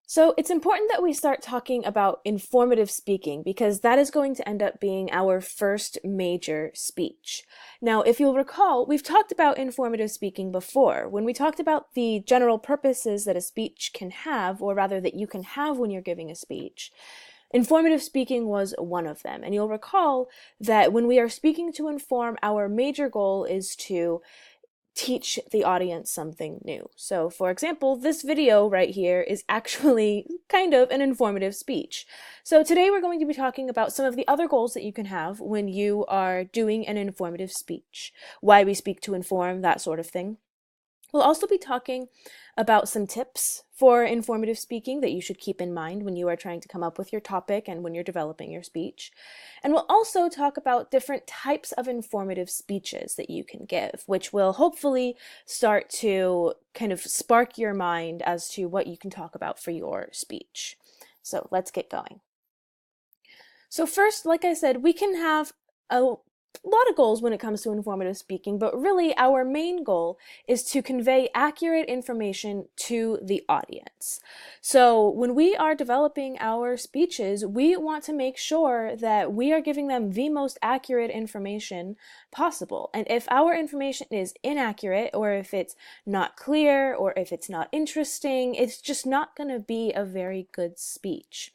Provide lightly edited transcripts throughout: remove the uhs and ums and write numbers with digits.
So it's important that we start talking about informative speaking because that is going to end up being our first major speech. Now, if you'll recall, we've talked about informative speaking before when we talked about the general purposes that a speech can have, or rather that you can have when you're giving a speech. Informative speaking was one of them. And you'll recall that when we are speaking to inform, our major goal is to teach the audience something new. So, for example, this video right here is actually kind of an informative speech. So today we're going to be talking about some of the other goals that you can have when you are doing an informative speech, why we speak to inform, that sort of thing. We'll also be talking about some tips for informative speaking that you should keep in mind when you are trying to come up with your topic and when you're developing your speech. And we'll also talk about different types of informative speeches that you can give, which will hopefully start to kind of spark your mind as to what you can talk about for your speech. So let's get going. So first, like I said, we can have a lot of goals when it comes to informative speaking, but really our main goal is to convey accurate information to the audience. So when we are developing our speeches, we want to make sure that we are giving them the most accurate information possible. And if our information is inaccurate, or if it's not clear, or if it's not interesting, it's just not going to be a very good speech.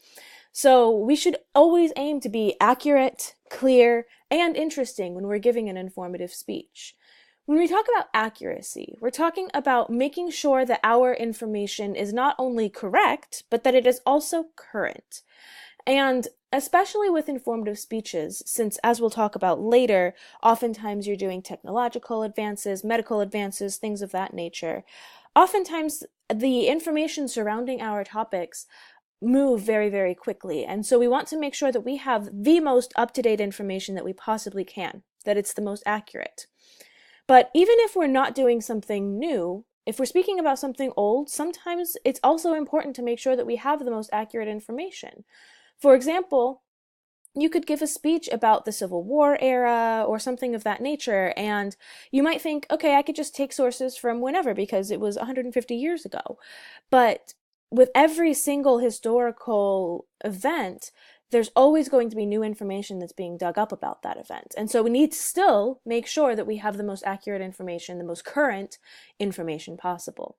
So we should always aim to be accurate, clear, and interesting when we're giving an informative speech. When we talk about accuracy, we're talking about making sure that our information is not only correct, but that it is also current. And especially with informative speeches, since as we'll talk about later, oftentimes you're doing technological advances, medical advances, things of that nature. Oftentimes the information surrounding our topics move very, very quickly. And so we want to make sure that we have the most up-to-date information that we possibly can, that it's the most accurate. But even if we're not doing something new, if we're speaking about something old, sometimes it's also important to make sure that we have the most accurate information. For example, you could give a speech about the Civil War era or something of that nature, and you might think, okay, I could just take sources from whenever because it was 150 years ago. But with every single historical event, there's always going to be new information that's being dug up about that event. And so we need to still make sure that we have the most accurate information, the most current information possible.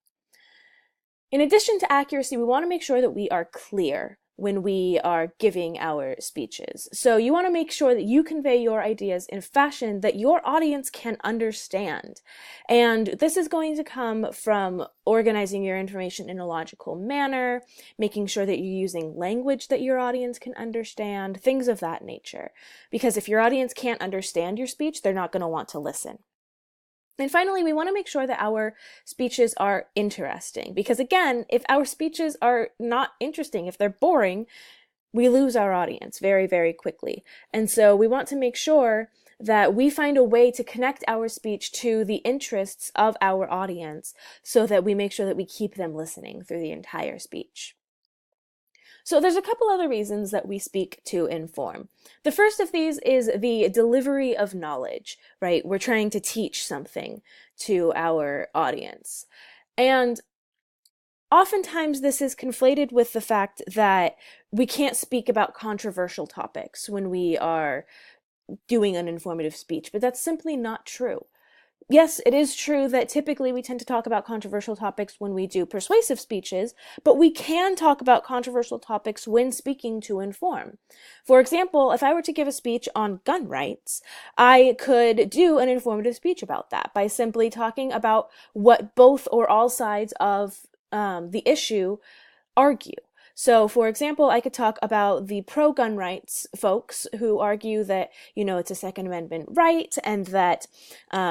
In addition to accuracy, we want to make sure that we are clear when we are giving our speeches. So you want to make sure that you convey your ideas in a fashion that your audience can understand. And this is going to come from organizing your information in a logical manner, making sure that you're using language that your audience can understand, things of that nature. Because if your audience can't understand your speech, they're not going to want to listen. And finally, we want to make sure that our speeches are interesting, because again, if our speeches are not interesting, if they're boring, we lose our audience very, very quickly. And so we want to make sure that we find a way to connect our speech to the interests of our audience so that we make sure that we keep them listening through the entire speech. So there's a couple other reasons that we speak to inform. The first of these is the delivery of knowledge, right? We're trying to teach something to our audience. And oftentimes this is conflated with the fact that we can't speak about controversial topics when we are doing an informative speech, but that's simply not true. Yes, it is true that typically we tend to talk about controversial topics when we do persuasive speeches, but we can talk about controversial topics when speaking to inform. For example, if I were to give a speech on gun rights, I could do an informative speech about that by simply talking about what both or all sides of the issue argue. So, for example, I could talk about the pro-gun rights folks who argue that, it's a Second Amendment right and that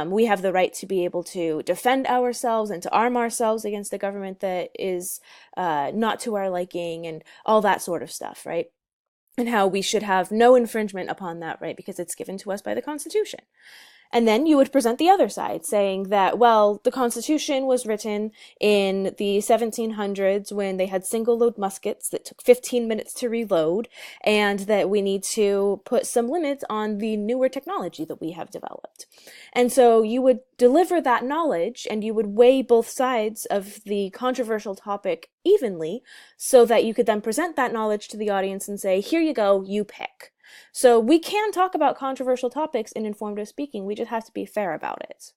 we have the right to be able to defend ourselves and to arm ourselves against a government that is not to our liking and all that sort of stuff, right? And how we should have no infringement upon that right because it's given to us by the Constitution. And then you would present the other side, saying that, well, the Constitution was written in the 1700s when they had single-load muskets that took 15 minutes to reload, and that we need to put some limits on the newer technology that we have developed. And so you would deliver that knowledge, and you would weigh both sides of the controversial topic evenly, so that you could then present that knowledge to the audience and say, here you go, you pick. So we can talk about controversial topics in informative speaking, we just have to be fair about it.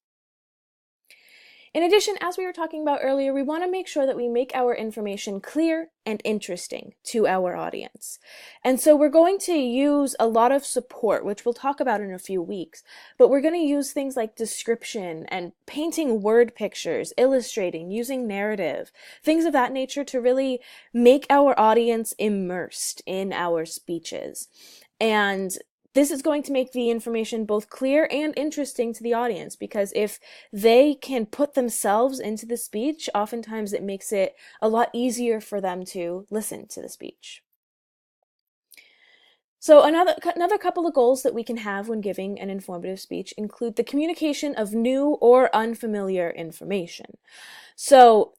In addition, as we were talking about earlier, we want to make sure that we make our information clear and interesting to our audience. And so we're going to use a lot of support, which we'll talk about in a few weeks, but we're going to use things like description and painting word pictures, illustrating, using narrative, things of that nature to really make our audience immersed in our speeches. And this is going to make the information both clear and interesting to the audience, because if they can put themselves into the speech, oftentimes it makes it a lot easier for them to listen to the speech. So another couple of goals that we can have when giving an informative speech include the communication of new or unfamiliar information. So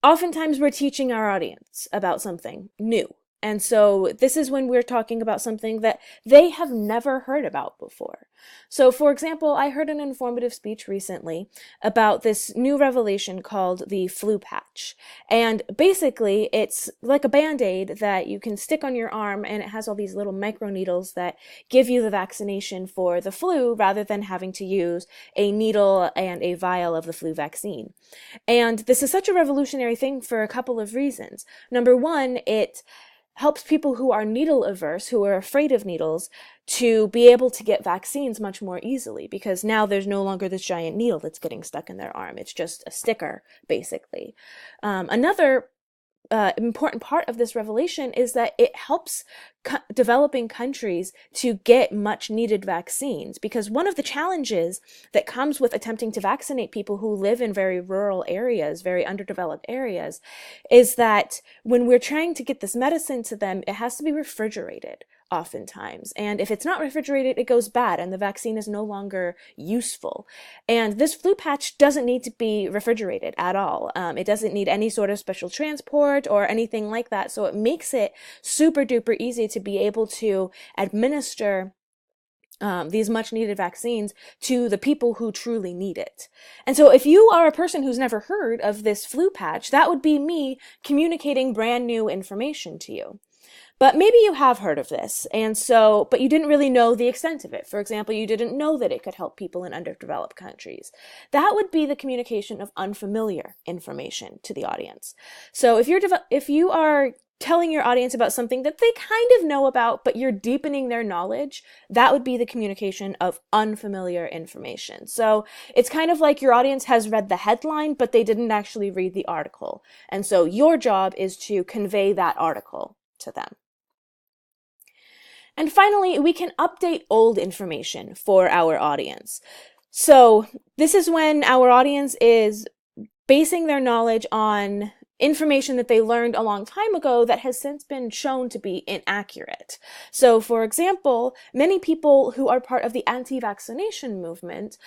oftentimes we're teaching our audience about something new. And so this is when we're talking about something that they have never heard about before. So for example, I heard an informative speech recently about this new revelation called the flu patch. And basically it's like a Band-Aid that you can stick on your arm, and it has all these little microneedles that give you the vaccination for the flu rather than having to use a needle and a vial of the flu vaccine. And this is such a revolutionary thing for a couple of reasons. Number one, it helps people who are needle averse, who are afraid of needles, to be able to get vaccines much more easily, because now there's no longer this giant needle that's getting stuck in their arm. It's just a sticker, basically. Another important part of this revelation is that it helps developing countries to get much needed vaccines, because one of the challenges that comes with attempting to vaccinate people who live in very rural areas, very underdeveloped areas, is that when we're trying to get this medicine to them, it has to be refrigerated oftentimes. And if it's not refrigerated, it goes bad and the vaccine is no longer useful. And this flu patch doesn't need to be refrigerated at all. It doesn't need any sort of special transport or anything like that. So it makes it super duper easy to be able to administer these much needed vaccines to the people who truly need it. And so if you are a person who's never heard of this flu patch, that would be me communicating brand new information to you. But maybe you have heard of this, but you didn't really know the extent of it. For example, you didn't know that it could help people in underdeveloped countries. That would be the communication of unfamiliar information to the audience. So if you are telling your audience about something that they kind of know about, but you're deepening their knowledge, that would be the communication of unfamiliar information. So it's kind of like your audience has read the headline, but they didn't actually read the article. And so your job is to convey that article to them. And finally, we can update old information for our audience. So this is when our audience is basing their knowledge on information that they learned a long time ago that has since been shown to be inaccurate. So for example, many people who are part of the anti-vaccination movement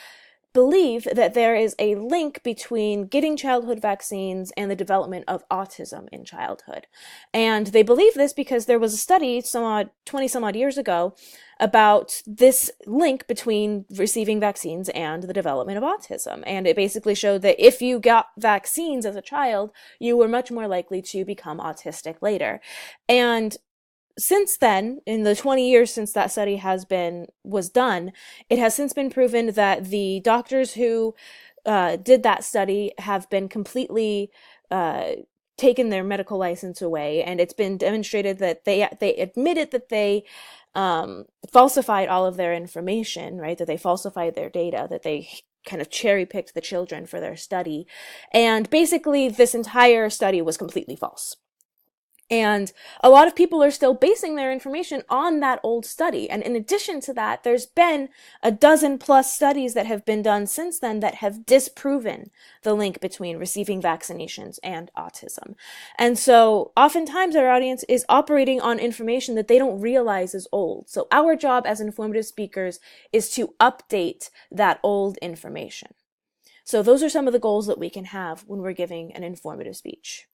believe that there is a link between getting childhood vaccines and the development of autism in childhood. And they believe this because there was a study 20 some odd years ago about this link between receiving vaccines and the development of autism. And it basically showed that if you got vaccines as a child, you were much more likely to become autistic later. And since then, in the 20 years since that study was done, it has since been proven that the doctors who did that study have been completely taken their medical license away, and it's been demonstrated that they admitted that they falsified all of their information, right? That they falsified their data, that they kind of cherry-picked the children for their study, and basically this entire study was completely false. And a lot of people are still basing their information on that old study. And in addition to that, there's been a dozen plus studies that have been done since then that have disproven the link between receiving vaccinations and autism. And so oftentimes our audience is operating on information that they don't realize is old. So our job as informative speakers is to update that old information. So those are some of the goals that we can have when we're giving an informative speech.